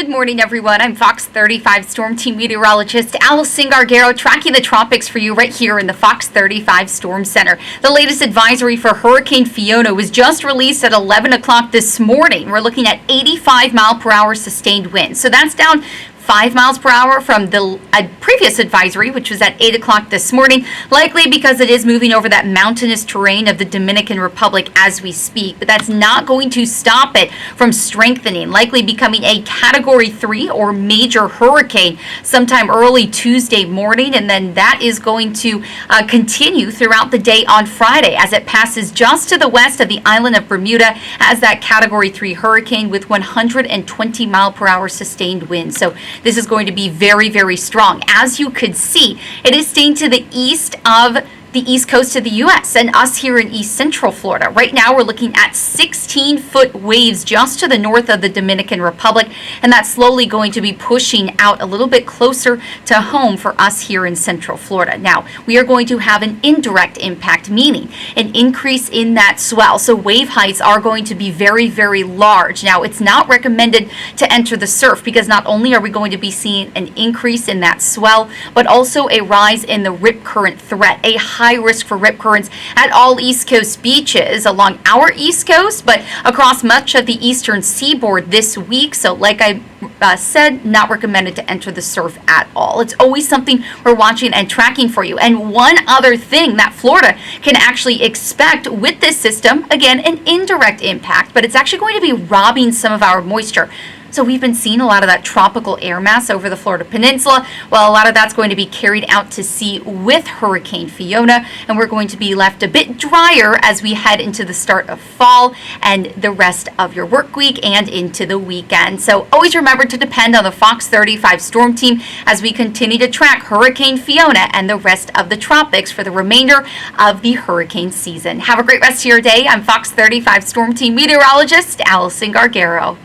Good morning, everyone. I'm Fox 35 Storm Team Meteorologist Allison Gargaro, tracking the tropics for you right here in the Fox 35 Storm Center. The latest advisory for Hurricane Fiona was just released at 11 o'clock this morning. We're looking at 85 mile per hour sustained winds. So that's down 5 miles per hour from the previous advisory, which was at 8 o'clock this morning, likely because it is moving over that mountainous terrain of the Dominican Republic as we speak. But that's not going to stop it from strengthening, likely becoming a Category 3 or major hurricane sometime early Tuesday morning. And then that is going to continue throughout the day on Friday as it passes just to the west of the island of Bermuda as that Category 3 hurricane with 120 mile per hour sustained winds. So this is going to be very, very strong. As you could see, it is staying to the east of the east coast of the U.S. and us here in East Central Florida. Right now, we're looking at 16-foot waves just to the north of the Dominican Republic, and that's slowly going to be pushing out a little bit closer to home for us here in Central Florida. Now, we are going to have an indirect impact, meaning an increase in that swell. So wave heights are going to be very, very large. Now, it's not recommended to enter the surf because not only are we going to be seeing an increase in that swell, but also a rise in the rip current threat, a high risk for rip currents at all East Coast beaches along our East Coast, but across much of the eastern seaboard this week. So like I said, not recommended to enter the surf at all. It's always something we're watching and tracking for you. And one other thing that Florida can actually expect with this system, again, an indirect impact, but it's actually going to be robbing some of our moisture. So we've been seeing a lot of that tropical air mass over the Florida Peninsula. Well, a lot of that's going to be carried out to sea with Hurricane Fiona, and we're going to be left a bit drier as we head into the start of fall and the rest of your work week and into the weekend. So always remember to depend on the Fox 35 Storm Team as we continue to track Hurricane Fiona and the rest of the tropics for the remainder of the hurricane season. Have a great rest of your day. I'm Fox 35 Storm Team Meteorologist Allison Gargaro.